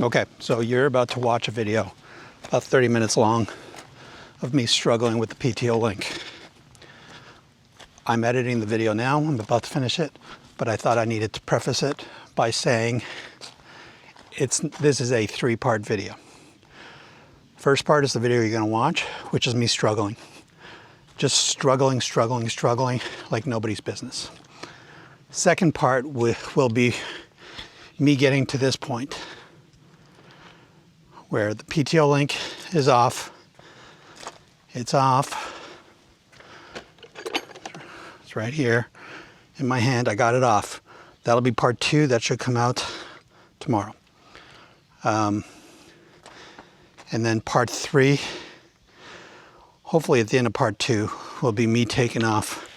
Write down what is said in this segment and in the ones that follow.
Okay, so you're about to watch a video about 30 minutes long of me struggling with the PTO Link. I'm editing the video now, I'm about to finish it, but I thought I needed to preface it by saying this is a 3-part video. First part is the video you're gonna watch, which is me struggling. Just struggling like nobody's business. Second part will be me getting to this point where the PTO Link is off. It's off. It's right here in my hand. I got it off. That'll be part 2. That should come out tomorrow. And then part 3, hopefully at the end of part 2, will be me taking off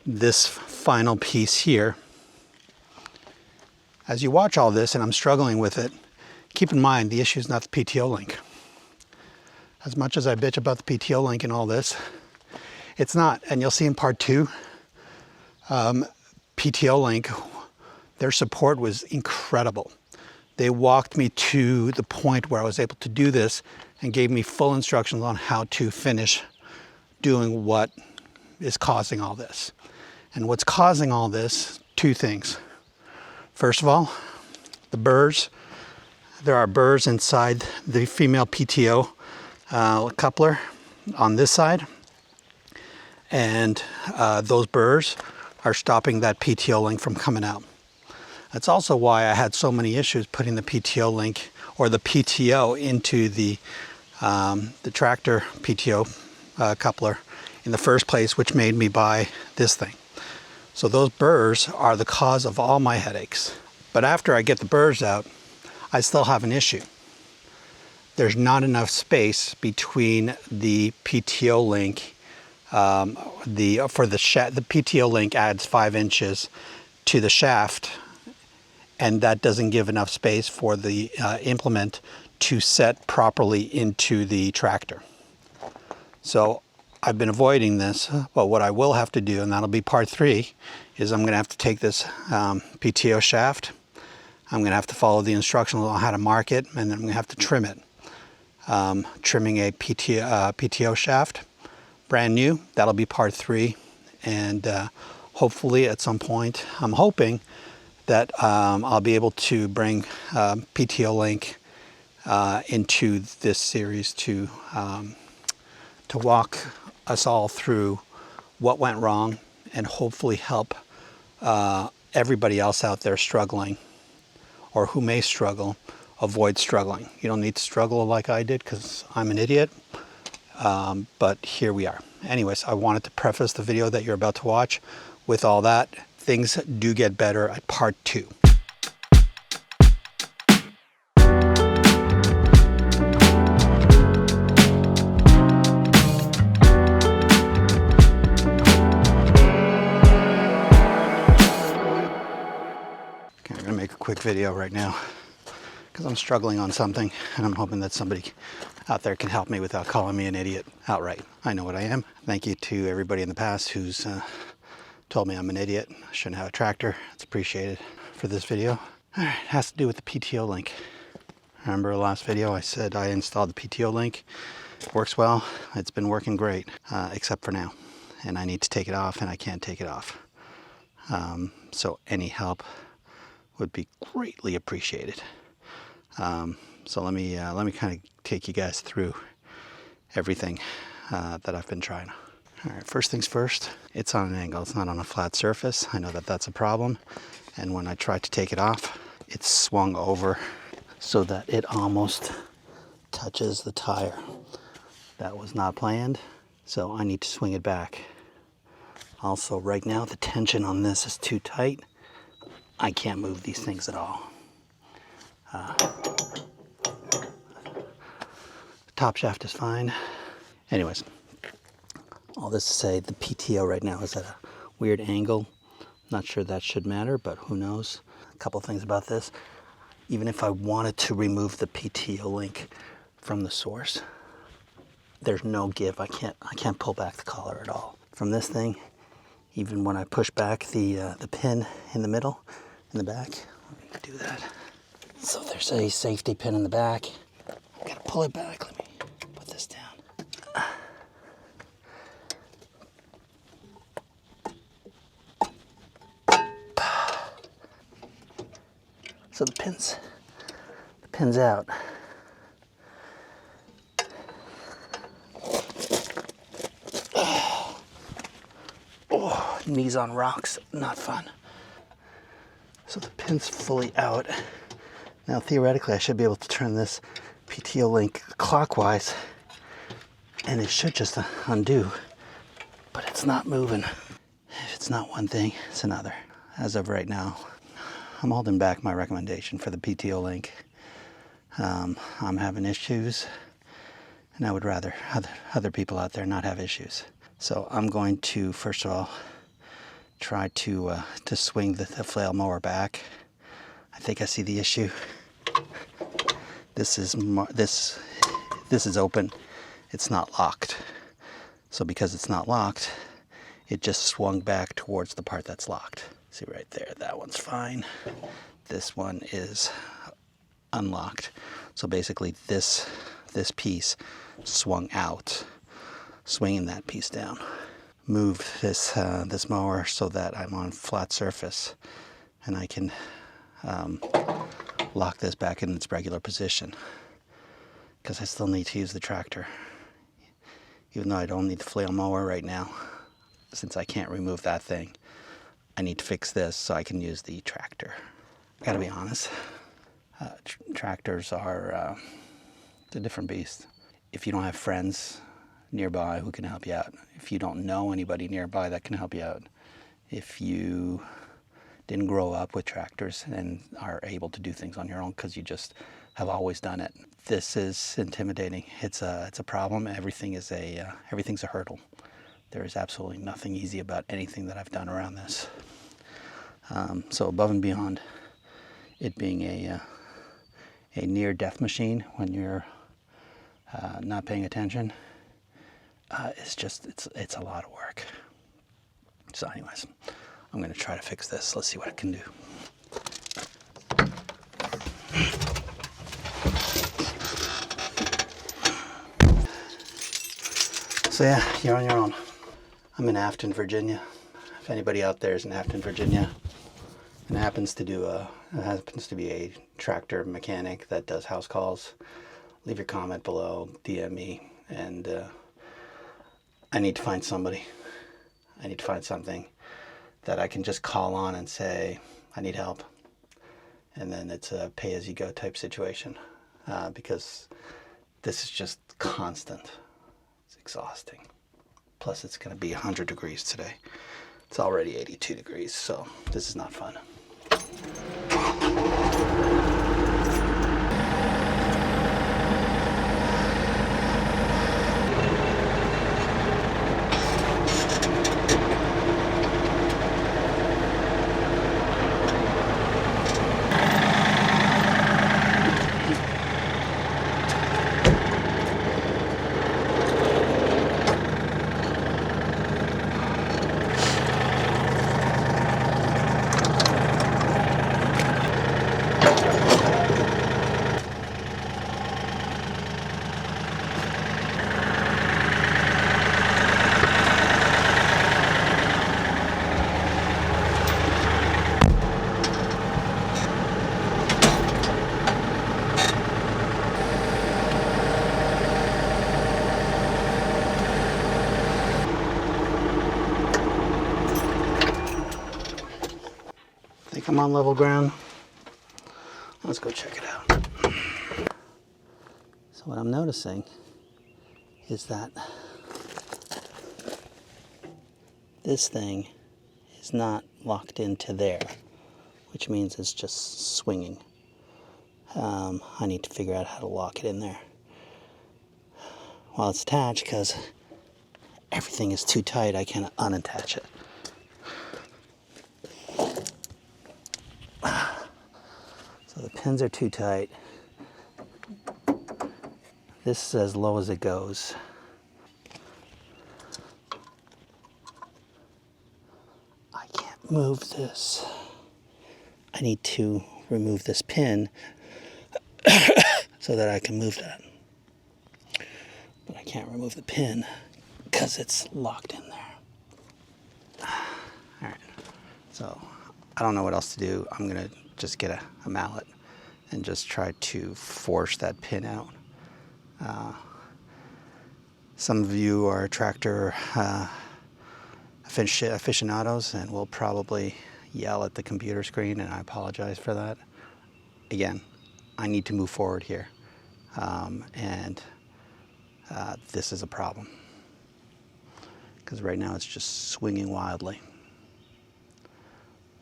this final piece here. As you watch all this, and I'm struggling with it, keep in mind the issue is not the PTO Link. As much as I bitch about the PTO Link and all this, it's not. And you'll see in part 2, PTO Link, their support was incredible. They walked me to the point where I was able to do this and gave me full instructions on how to finish doing what is causing all this. And what's causing all this, 2 things. First of all, the burrs. There are burrs inside the female PTO coupler on this side. And those burrs are stopping that PTO Link from coming out. That's also why I had so many issues putting the PTO Link or the PTO into the tractor PTO coupler in the first place, which made me buy this thing. So those burrs are the cause of all my headaches. But after I get the burrs out, I still have an issue. There's not enough space between the PTO Link. The PTO Link adds 5 inches to the shaft, and that doesn't give enough space for the implement to set properly into the tractor. So I've been avoiding this, but what I will have to do, and that'll be part 3, is I'm gonna have to take this PTO shaft. I'm gonna have to follow the instructions on how to mark it, and then I'm gonna have to trim it. Trimming a PTO shaft, brand new, that'll be part 3. And hopefully at some point, I'm hoping that I'll be able to bring PTO Link into this series to walk us all through what went wrong and hopefully help everybody else out there struggling or who may struggle avoid struggling. You don't need to struggle like I did because I'm an idiot, but here we are. Anyways, I wanted to preface the video that you're about to watch with all that. Things do get better at part 2. Okay, I'm gonna make a quick video right now because I'm struggling on something and I'm hoping that somebody out there can help me without calling me an idiot outright. I know what I am. Thank you to everybody in the past who's told me I'm an idiot, I shouldn't have a tractor. It's appreciated for this video. All right, it has to do with the PTO Link. Remember the last video I said I installed the PTO Link. It works well, it's been working great, except for now. And I need to take it off and I can't take it off. So any help would be greatly appreciated. So let me kind of take you guys through everything that I've been trying. All right, first things first, it's on an angle, it's not on a flat surface. I know that that's a problem. And when I tried to take it off, it swung over so that it almost touches the tire. That was not planned, so I need to swing it back. Also, right now, the tension on this is too tight. I can't move these things at all. Top shaft is fine. Anyways, all this to say, the PTO right now is at a weird angle. Not sure that should matter, but who knows. A couple things about this. Even if I wanted to remove the PTO Link from the source, there's no give. I can't pull back the collar at all. From this thing, even when I push back the pin in the middle, in the back, let me do that. So there's a safety pin in the back. I gotta pull it back. Let me put this down. So the pin's out. Oh, knees on rocks, not fun. So the pin's fully out. Now theoretically I should be able to turn this PTO Link clockwise and it should just undo, but it's not moving. If it's not one thing, it's another. As of right now, I'm holding back my recommendation for the PTO Link. I'm having issues and I would rather other people out there not have issues. So I'm going to, first of all, try to swing the flail mower back. I think I see the issue. This is open. It's not locked. So because it's not locked, it just swung back towards the part that's locked. See right there, that one's fine. This one is unlocked. So basically this piece swung out, swinging that piece down. Moved this mower so that I'm on flat surface and I can lock this back in its regular position, because I still need to use the tractor. Even though I don't need the flail mower right now, since I can't remove that thing, I need to fix this so I can use the tractor. I gotta be honest, tractors are a different beast. If you don't have friends nearby who can help you out, if you don't know anybody nearby that can help you out, if you didn't grow up with tractors and are able to do things on your own because you just have always done it, this is intimidating. It's a problem. Everything's a hurdle. There is absolutely nothing easy about anything that I've done around this. So above and beyond it being a near-death machine when you're not paying attention, it's a lot of work. So anyways, I'm going to try to fix this. Let's see what it can do. So yeah, you're on your own. I'm in Afton, Virginia. If anybody out there is in Afton, Virginia, and happens to be a tractor mechanic that does house calls, leave your comment below, DM me, and I need to find somebody. I need to find something that I can just call on and say, I need help. And then it's a pay-as-you-go type situation, because this is just constant. It's exhausting. Plus it's gonna be 100 degrees today. It's already 82 degrees, so this is not fun. Think I'm on level ground. Let's go check it out. So what I'm noticing is that this thing is not locked into there, which means it's just swinging. I need to figure out how to lock it in there while it's attached, because everything is too tight. I can't unattach it. So the pins are too tight. This is as low as it goes. I can't move this. I need to remove this pin so that I can move that. But I can't remove the pin because it's locked in there. All right, so I don't know what else to do. I'm gonna just get a mallet and just try to force that pin out. Some of you are tractor aficionados and will probably yell at the computer screen, and I apologize for that. Again, I need to move forward here, and this is a problem because right now it's just swinging wildly.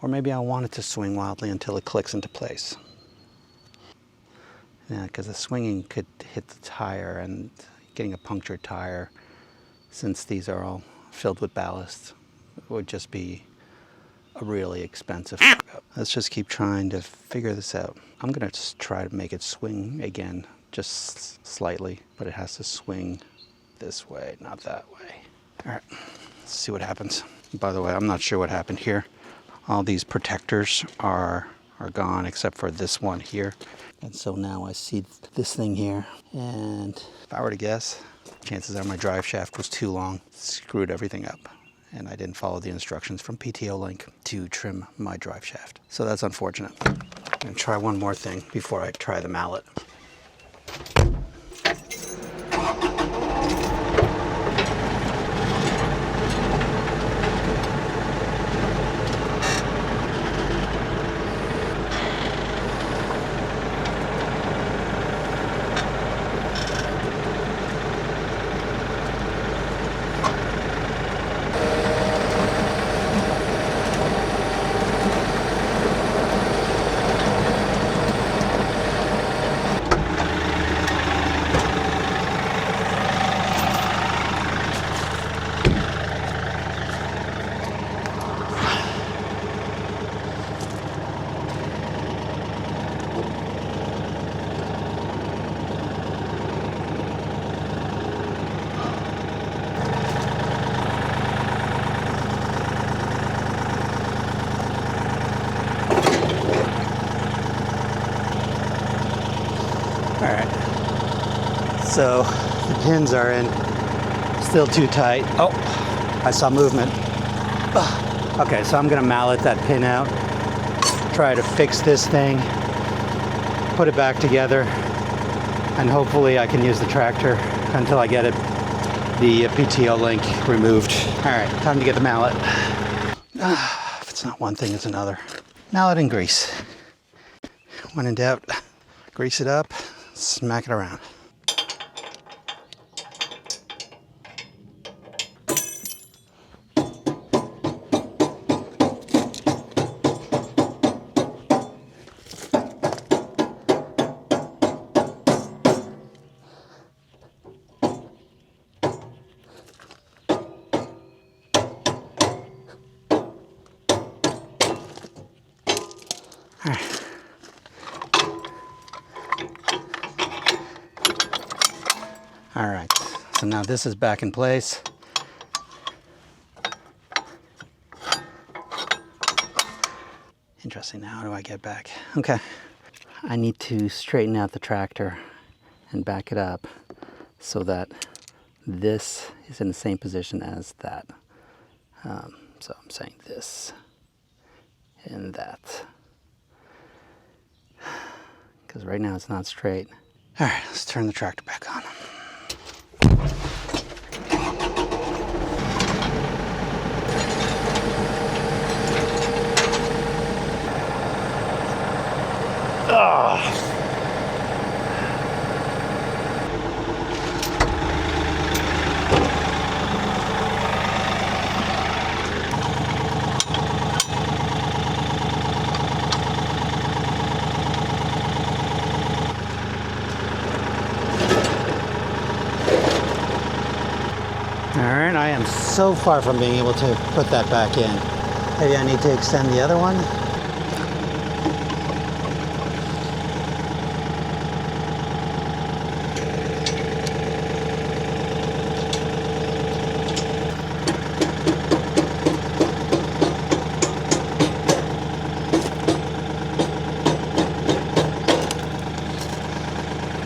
Or maybe I want it to swing wildly until it clicks into place. Yeah, because the swinging could hit the tire, and getting a punctured tire, since these are all filled with ballast, would just be a really expensive fuck-up. Let's just keep trying to figure this out. I'm gonna just try to make it swing again, just slightly, but it has to swing this way, not that way. All right, let's see what happens. By the way, I'm not sure what happened here. All these protectors are gone except for this one here. And so now I see this thing here, and if I were to guess, chances are my drive shaft was too long, screwed everything up, and I didn't follow the instructions from PTO Link to trim my drive shaft. So that's unfortunate. I'm gonna try one more thing before I try the mallet. All right, so the pins are in, still too tight. Oh, I saw movement. Okay, so I'm gonna mallet that pin out, try to fix this thing, put it back together, and hopefully I can use the tractor until I get the PTO Link removed. All right, time to get the mallet. If it's not one thing, it's another. Mallet and grease. When in doubt, grease it up, smack it around. All right. All right, so now this is back in place. Interesting, now how do I get back? Okay, I need to straighten out the tractor and back it up so that this is in the same position as that. So I'm saying this and that. Because right now it's not straight. All right, let's turn the tractor back on. All right, I am so far from being able to put that back in. Maybe I need to extend the other one.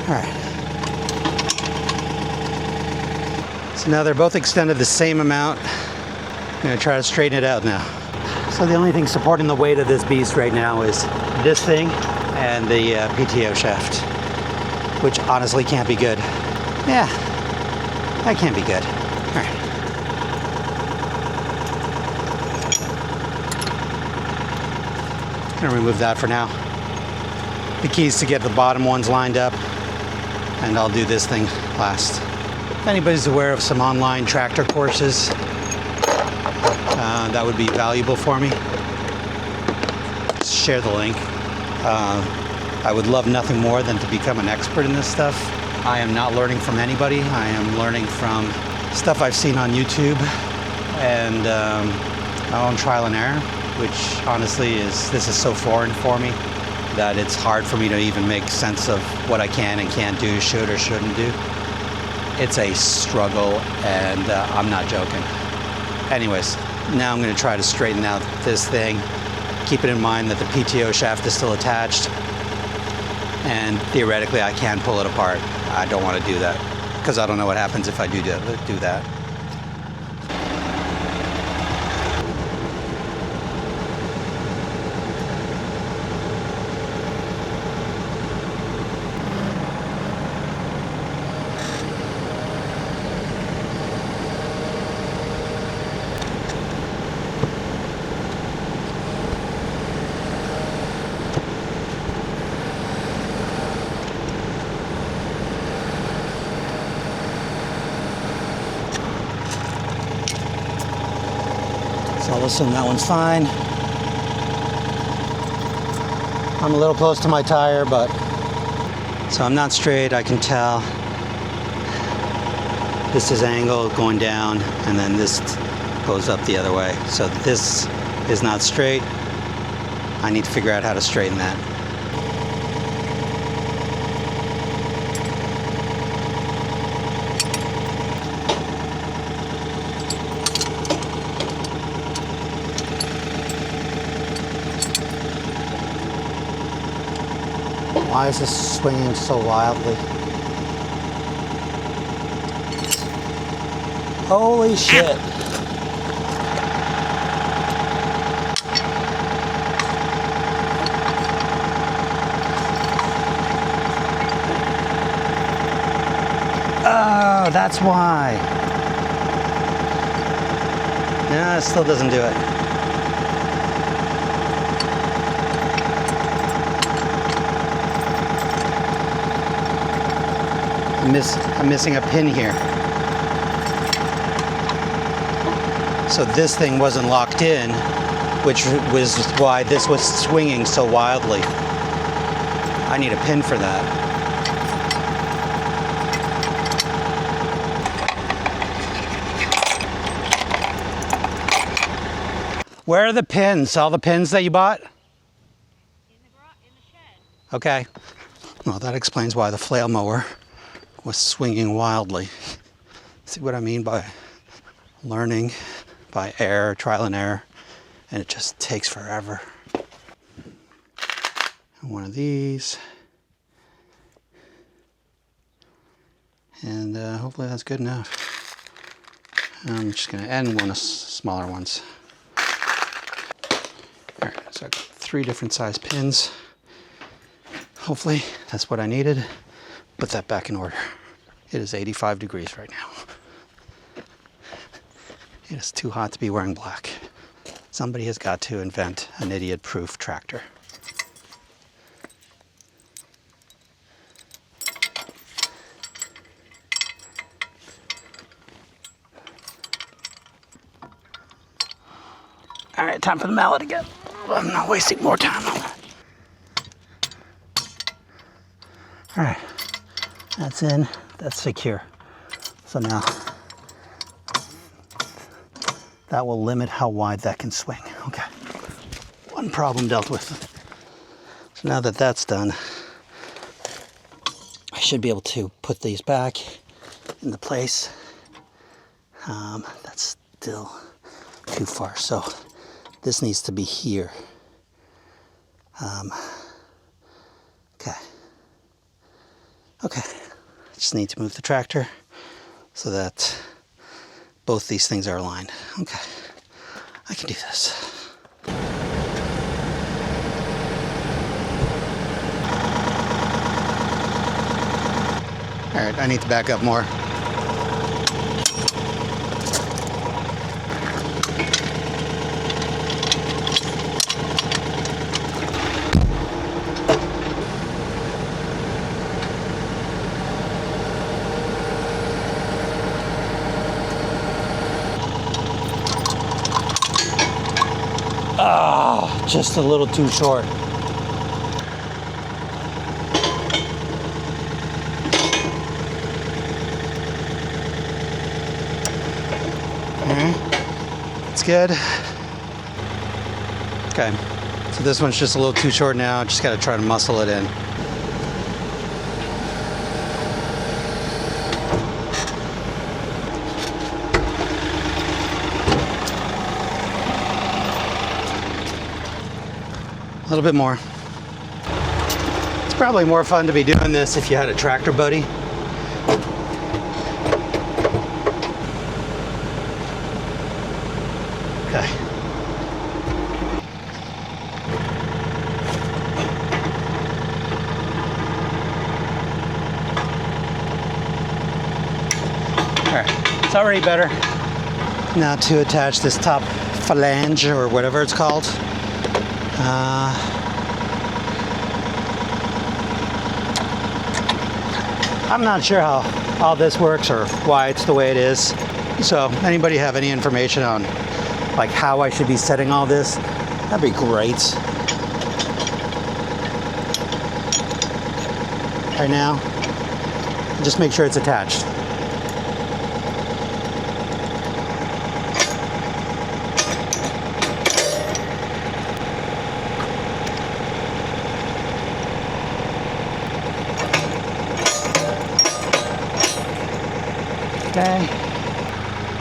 All right. So now they're both extended the same amount. I'm gonna try to straighten it out now. So the only thing supporting the weight of this beast right now is this thing and the PTO shaft, which honestly can't be good. Yeah, that can't be good. All right. Gonna remove that for now. The key is to get the bottom ones lined up, and I'll do this thing last. If anybody's aware of some online tractor courses, that would be valuable for me. Share the link. I would love nothing more than to become an expert in this stuff. I am not learning from anybody. I am learning from stuff I've seen on YouTube and my own trial and error, which honestly this is so foreign for me that it's hard for me to even make sense of what I can and can't do, should or shouldn't do. It's a struggle, and I'm not joking. Anyways, now I'm going to try to straighten out this thing, keeping in mind that the PTO shaft is still attached, and theoretically I can pull it apart. I don't want to do that, because I don't know what happens if I do that. So I'll assume that one's fine. I'm a little close to my tire, but so I'm not straight, I can tell. This is angled going down, and then this goes up the other way. So this is not straight. I need to figure out how to straighten that. Why is this swinging so wildly? Holy shit. Oh, that's why. No, it still doesn't do it. I'm missing a pin here. So this thing wasn't locked in, which was why this was swinging so wildly. I need a pin for that. Where are the pins? All the pins that you bought? In the shed. Okay. Well, that explains why the flail mower was swinging wildly. See what I mean by learning by error, trial and error, and it just takes forever. And one of these, and hopefully that's good enough. I'm just gonna end one of smaller ones. All right, so I've got 3 different size pins. Hopefully that's what I needed. Put that back in order. It is 85 degrees right now. It is too hot to be wearing black. Somebody has got to invent an idiot-proof tractor. All right, time for the mallet again. I'm not wasting more time on that. All right, that's in, that's secure. So now that will limit how wide that can swing. Okay, one problem dealt with. So now that that's done, I should be able to put these back into place. That's still too far, so this needs to be here. Okay. Okay, just need to move the tractor so that both these things are aligned. Okay, I can do this. All right, I need to back up more. Oh, just a little too short. It's good. Okay, so this one's just a little too short now. Just got to try to muscle it in. A little bit more. It's probably more fun to be doing this if you had a tractor buddy. Okay. All right, it's already better. Now to attach this top phalange or whatever it's called. I'm not sure how all this works or why it's the way it is. So anybody have any information on like how I should be setting all this? That'd be great. Right now, just make sure it's attached. Okay,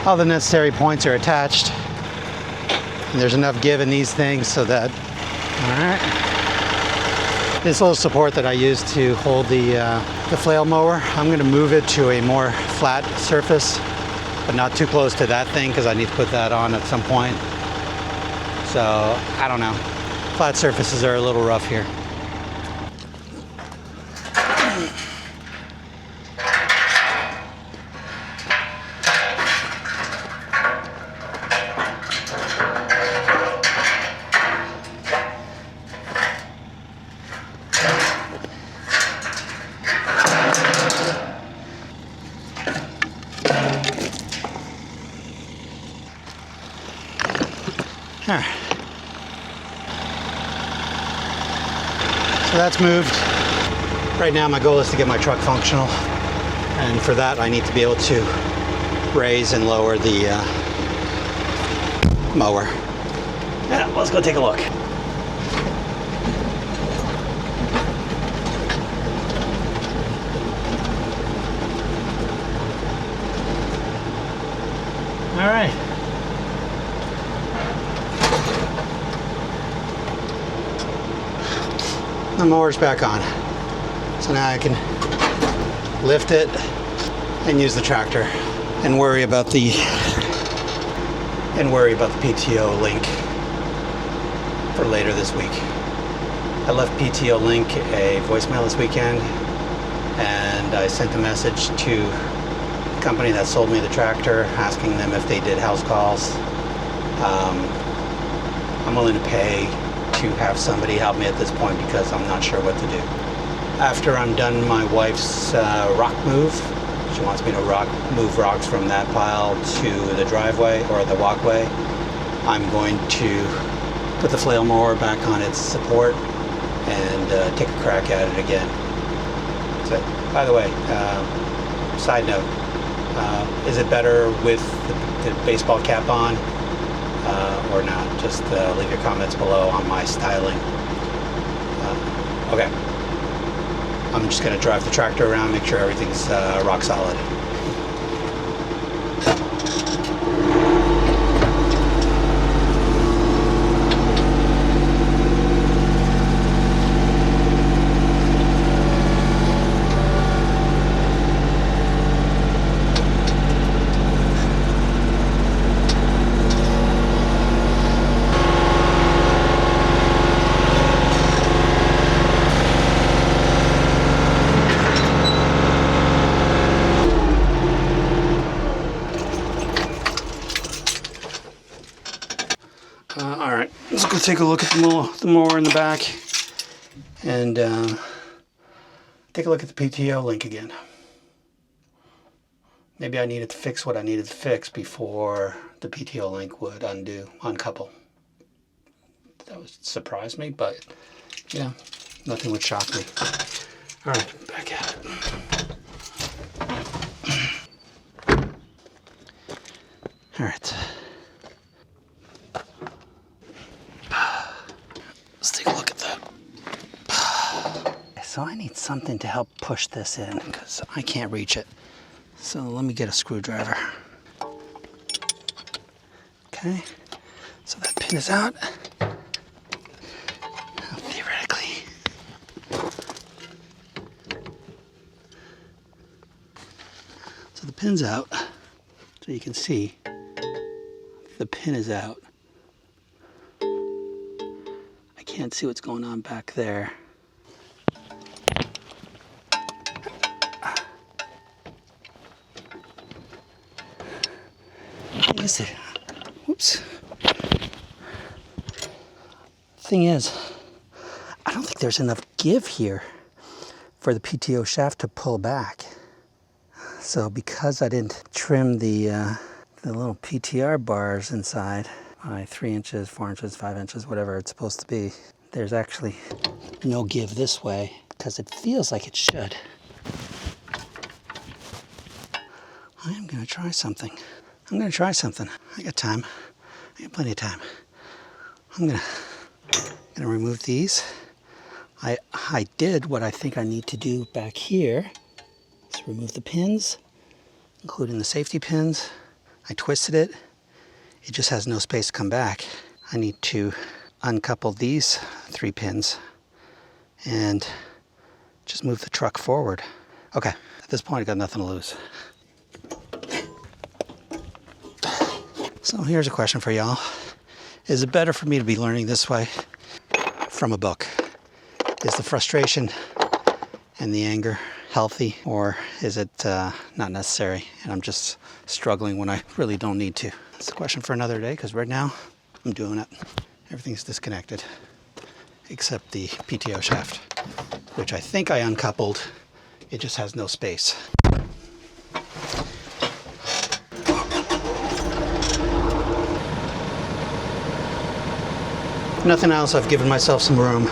all the necessary points are attached, and there's enough give in these things so that, all right. This little support that I use to hold the flail mower, I'm going to move it to a more flat surface, but not too close to that thing because I need to put that on at some point. So, I don't know. Flat surfaces are a little rough here. All right. So that's moved. Right now my goal is to get my truck functional, and for that I need to be able to raise and lower the mower. Yeah, let's go take a look. All right. The mower's back on. So now I can lift it and use the tractor and worry about the PTO Link for later this week. I left PTO Link a voicemail this weekend, and I sent a message to the company that sold me the tractor asking them if they did house calls. I'm willing to pay to have somebody help me at this point because I'm not sure what to do. After I'm done my wife's rock move, she wants me to move rocks from that pile to the driveway or the walkway, I'm going to put the flail mower back on its support and take a crack at it again. So, by the way, side note, is it better with the baseball cap on or not? Just leave your comments below on my styling. Okay, I'm just going to drive the tractor around, make sure everything's rock solid. take a look at the mower in the back and take a look at the PTO link again. Maybe I needed to fix what I needed to fix before the PTO link would uncouple. That would surprise me, but yeah, nothing would shock me. All right, back at it. All right. Let's take a look at that. So I need something to help push this in because I can't reach it. So let me get a screwdriver. Okay, so that pin is out. Theoretically. So the pin's out. So you can see the pin is out. I can't see what's going on back there. Is it? Whoops. Thing is, I don't think there's enough give here for the PTO shaft to pull back. So because I didn't trim the little PTR bars inside by 3 inches, 4 inches, 5 inches, whatever it's supposed to be, there's actually no give this way because it feels like it should. I am going to try something. I got time. I got plenty of time. I'm gonna remove these. I did what I think I need to do back here. Let's remove the pins, including the safety pins. I twisted it. It just has no space to come back. I need to uncouple these 3 pins and just move the truck forward. Okay, at this point I got nothing to lose. So here's a question for y'all. Is it better for me to be learning this way from a book? Is the frustration and the anger healthy, or is it not necessary and I'm just struggling when I really don't need to? It's a question for another day because right now I'm doing it. Everything's disconnected except the PTO shaft, which I think I uncoupled. It just has no space. Nothing else, I've given myself some room.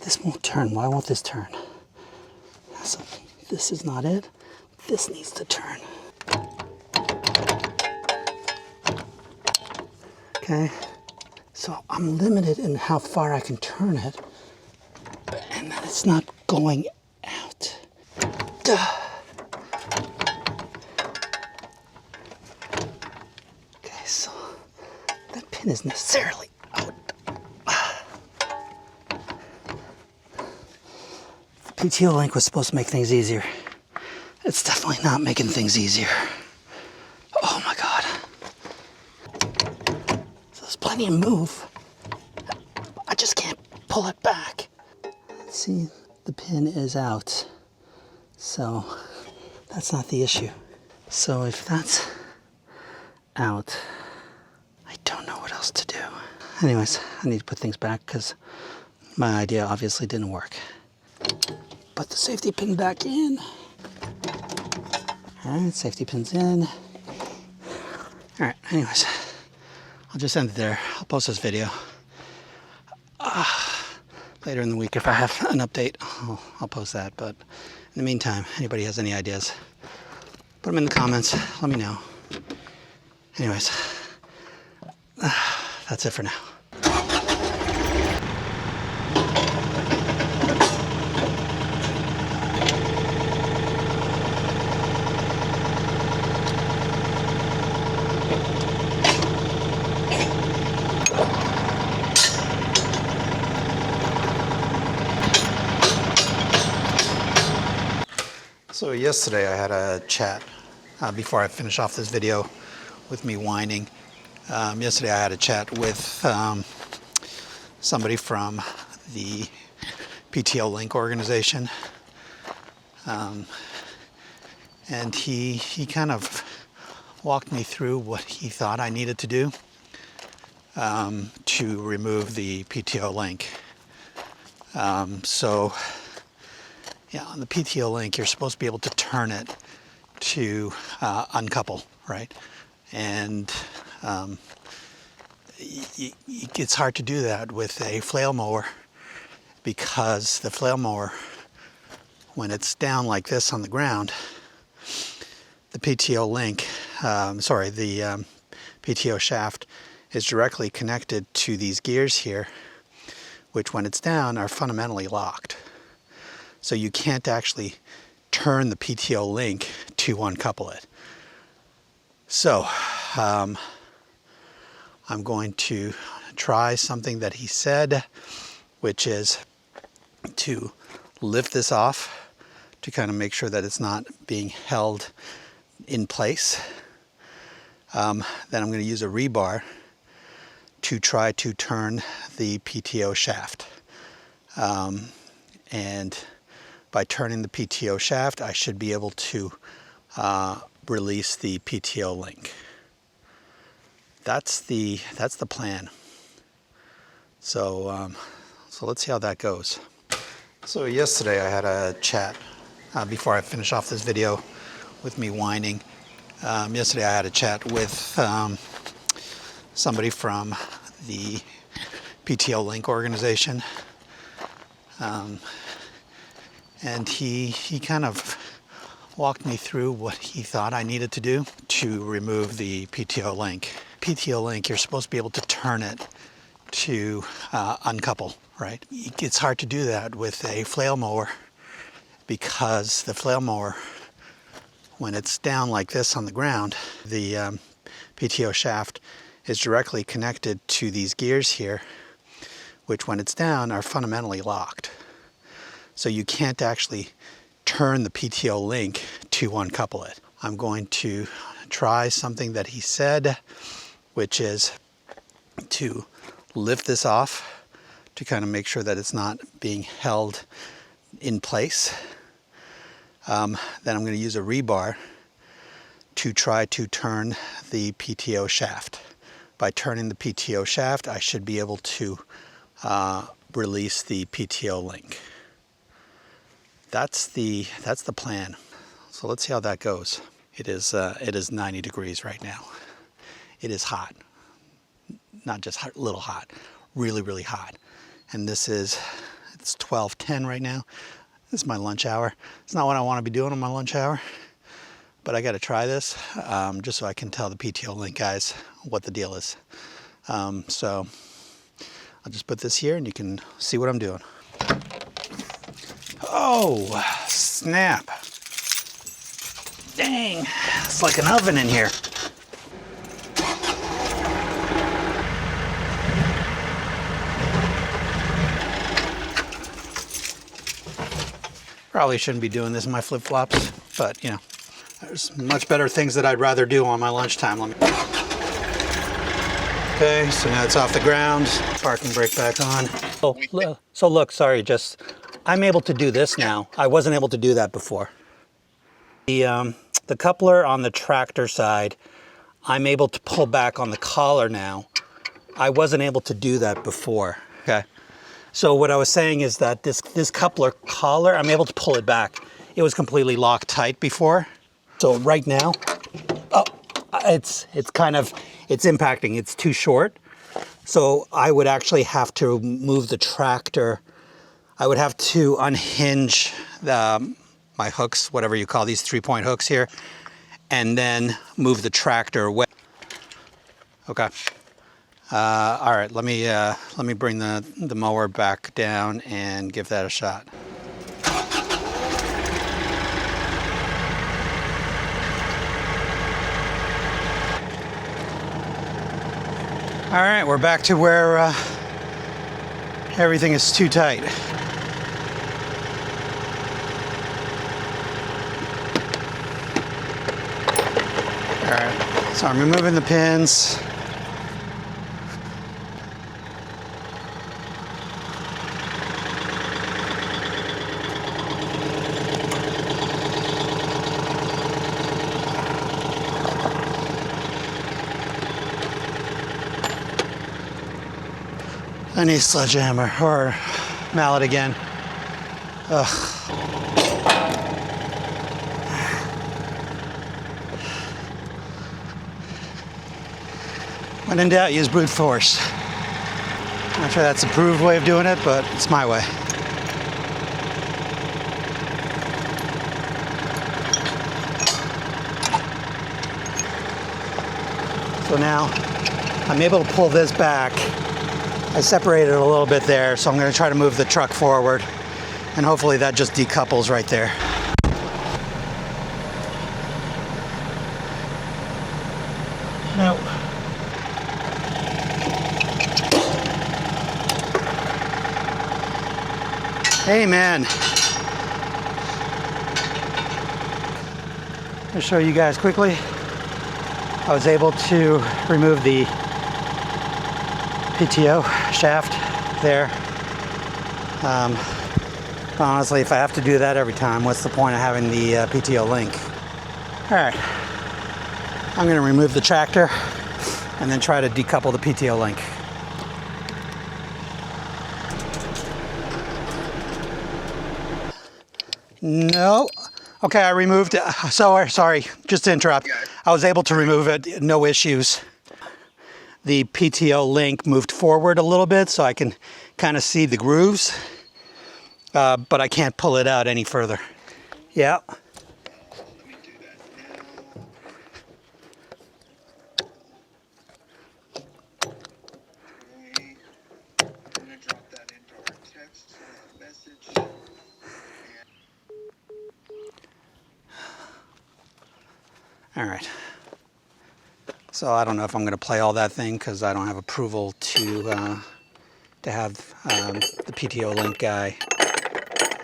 This won't turn. Why won't this turn? So this is not it. This needs to turn. Okay, so I'm limited in how far I can turn it. And it's not going out. Duh. Okay, so that pin is necessarily out. The PTO link was supposed to make things easier. It's definitely not making things easier. Oh my God. So there's plenty of move. I just can't pull it back. See, the pin is out, so that's not the issue. So if that's out, I don't know what else to do. Anyways, I need to put things back because my idea obviously didn't work. Put the safety pin back in. All right, safety pin's in. All right, anyways, I'll just end it there. I'll post this video. Later in the week, if I have an update, I'll post that. But in the meantime, anybody has any ideas, put them in the comments. Let me know. Anyways, that's it for now. So yesterday I had a chat, before I finish off this video with me whining. Yesterday I had a chat with somebody from the PTO Link organization. And he kind of walked me through what he thought I needed to do to remove the PTO Link. So yeah, on the PTO Link, you're supposed to be able to turn it to uncouple, right? And it's hard to do that with a flail mower, because the flail mower, when it's down like this on the ground, the PTO Link, the PTO shaft is directly connected to these gears here, which when it's down are fundamentally locked. So you can't actually turn the PTO Link to uncouple it. So I'm going to try something that he said, which is to lift this off to kind of make sure that it's not being held in place. Then I'm going to use a rebar to try to turn the PTO shaft. And by turning the PTO shaft, I should be able to release the PTO Link. That's the plan. So let's see how that goes. So yesterday I had a chat before I finish off this video with me whining. Yesterday I had a chat with somebody from the PTO Link organization, and he kind of walked me through what he thought I needed to do to remove the PTO Link. PTO Link, you're supposed to be able to turn it to uncouple, right? It's hard to do that with a flail mower, because the flail mower, when it's down like this on the ground, the PTO shaft is directly connected to these gears here, which when it's down are fundamentally locked. So you can't actually turn the PTO Link to uncouple it. I'm going to try something that he said, which is to lift this off to kind of make sure that it's not being held in place. Then I'm going to use a rebar to try to turn the PTO shaft. By turning the PTO shaft, I should be able to release the PTO Link. That's the plan. So let's see how that goes. It is 90 degrees right now. It is hot. Not just a little hot, really, really hot. And it's 12:10 right now. This is my lunch hour. It's not what I want to be doing on my lunch hour, but I got to try this just so I can tell the PTO Link guys what the deal is. So I'll just put this here and you can see what I'm doing. Oh, snap. Dang, it's like an oven in here. Probably shouldn't be doing this in my flip-flops, but you know, there's much better things that I'd rather do on my lunchtime. Okay, so now it's off the ground. Parking brake back on. So look, sorry, I'm able to do this now. I wasn't able to do that before. The coupler on the tractor side, I'm able to pull back on the collar now. I wasn't able to do that before. Okay. So what I was saying is that this coupler collar, I'm able to pull it back. It was completely locked tight before. So right now, it's impacting. It's too short. So I would actually have to move the tractor. I would have to unhinge my hooks, whatever you call these 3-point hooks here, and then move the tractor away. Okay. All right, let me bring the mower back down and give that a shot. All right, we're back to where everything is too tight. All right, so I'm removing the pins. I need a sledgehammer or mallet again. Ugh. When in doubt, use brute force. I'm not sure that's the approved way of doing it, but it's my way. So now I'm able to pull this back. I separated it a little bit there, so I'm going to try to move the truck forward, and hopefully that just decouples right there. No. Amen. I'll show you guys quickly. I was able to remove the PTO shaft there. Honestly, if I have to do that every time, what's the point of having the PTO Link? All right, I'm going to remove the tractor and then try to decouple the PTO Link. No. Okay, I removed it. Sorry, just to interrupt. I was able to remove it, no issues. The PTO Link moved forward a little bit so I can kind of see the grooves, but I can't pull it out any further. Yeah. Let me do that now. Okay. I'm going to drop that into our text message. All right. So I don't know if I'm going to play all that thing because I don't have approval to have the PTO Link guy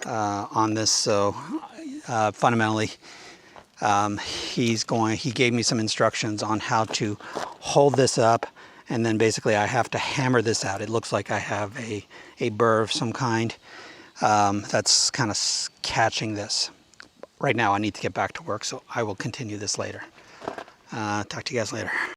on this. So fundamentally, he gave me some instructions on how to hold this up, and then basically I have to hammer this out. It looks like I have a burr of some kind that's kind of catching this. Right now I need to get back to work, so I will continue this later. Talk to you guys later.